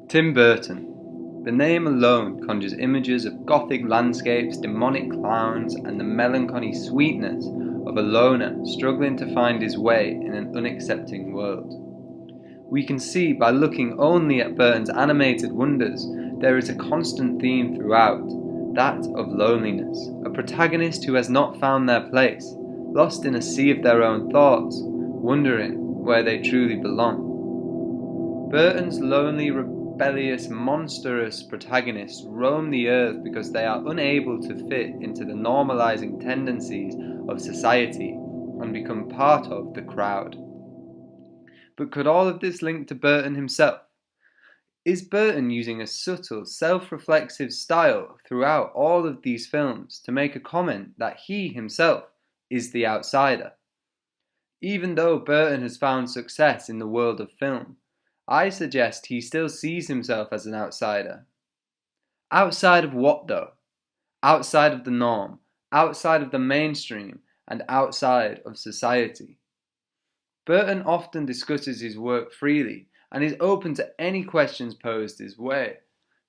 Tim Burton. The name alone conjures images of gothic landscapes, demonic clowns, and the melancholy sweetness of a loner struggling to find his way in an unaccepting world. We can see by looking only at Burton's animated wonders, there is a constant theme throughout, that of loneliness, a protagonist who has not found their place, lost in a sea of their own thoughts, wondering where they truly belong. Burton's lonely, rebellious, monstrous protagonists roam the earth because they are unable to fit into the normalizing tendencies of society and become part of the crowd. But could all of this link to Burton himself? Is Burton using a subtle, self-reflexive style throughout all of these films to make a comment that he himself is the outsider? Even though Burton has found success in the world of film, I suggest he still sees himself as an outsider. Outside of what though? Outside of the norm, outside of the mainstream, and outside of society. Burton often discusses his work freely and is open to any questions posed his way.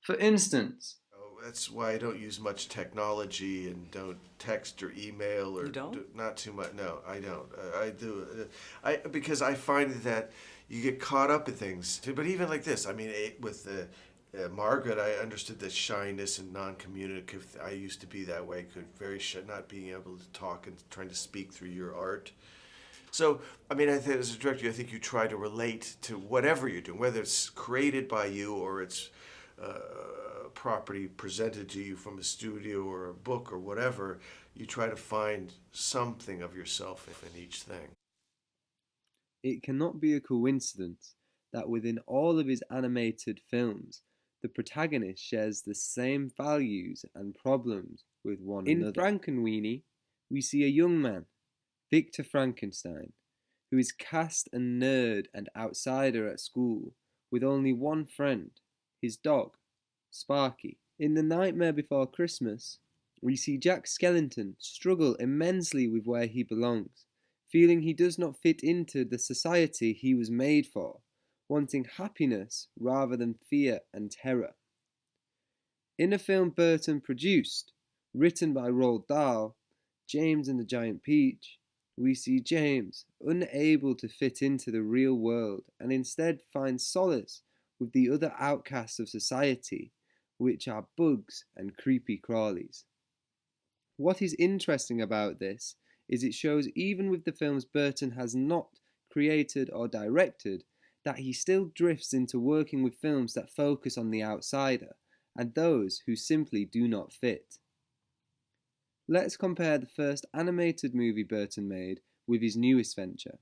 For instance, That's why I don't use much technology and don't text or email or You don't? not too much. No, I don't. I do. I because I find that you get caught up in things. But even like this, I mean, with Margaret, I understood that shyness and non-communicative. I used to be that way. Could very shy, not being able to talk and trying to speak through your art. So, I mean, I think as a director, I think you try to relate to whatever you're doing, whether it's created by you or it's property presented to you from a studio or a book or whatever. You try to find something of yourself in each thing. it cannot be a coincidence that within all of his animated films, the protagonist shares the same values and problems with one another. In Frankenweenie, we see a young man, Victor Frankenstein, who is cast a nerd and outsider at school with only one friend, his dog, Sparky. In The Nightmare Before Christmas, we see Jack Skellington struggle immensely with where he belongs, feeling he does not fit into the society he was made for, wanting happiness rather than fear and terror. In a film Burton produced, written by Roald Dahl, James and the Giant Peach, we see James unable to fit into the real world and instead finds solace with the other outcasts of society, which are bugs and creepy crawlies. What is interesting about this is it shows even with the films Burton has not created or directed, that he still drifts into working with films that focus on the outsider and those who simply do not fit. Let's compare the first animated movie Burton made with his newest venture.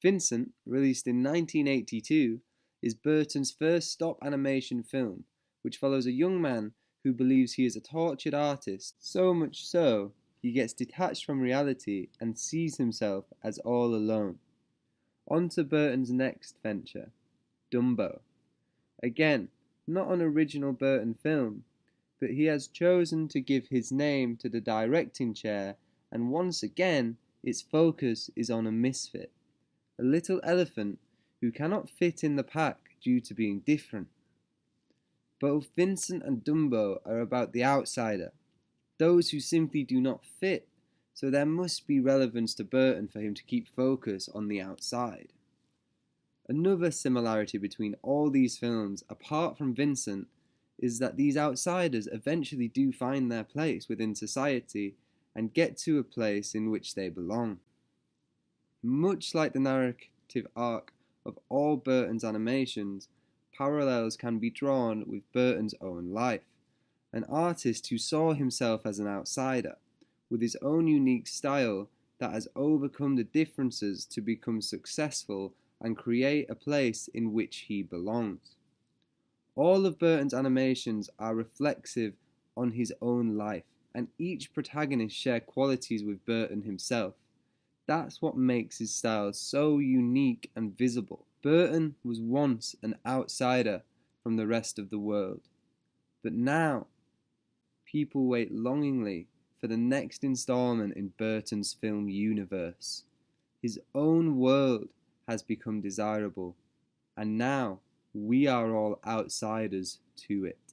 Vincent, released in 1982, is Burton's first stop animation film, which follows a young man who believes he is a tortured artist, so much so he gets detached from reality and sees himself as all alone. On to Burton's next venture, Dumbo. Again, not an original Burton film, but he has chosen to give his name to the directing chair, and once again its focus is on a misfit, a little elephant who cannot fit in the pack due to being different. Both Vincent and Dumbo are about the outsider, those who simply do not fit, so there must be relevance to Burton for him to keep focus on the outside. Another similarity between all these films, apart from Vincent, is that these outsiders eventually do find their place within society and get to a place in which they belong. Much like the narrative arc of all Burton's animations, parallels can be drawn with Burton's own life, an artist who saw himself as an outsider, with his own unique style that has overcome the differences to become successful and create a place in which he belongs. All of Burton's animations are reflexive on his own life, and each protagonist share qualities with Burton himself. That's what makes his style so unique and visible. Burton was once an outsider from the rest of the world, but now people wait longingly for the next installment in Burton's film universe. His own world has become desirable, and now We are all outsiders to it.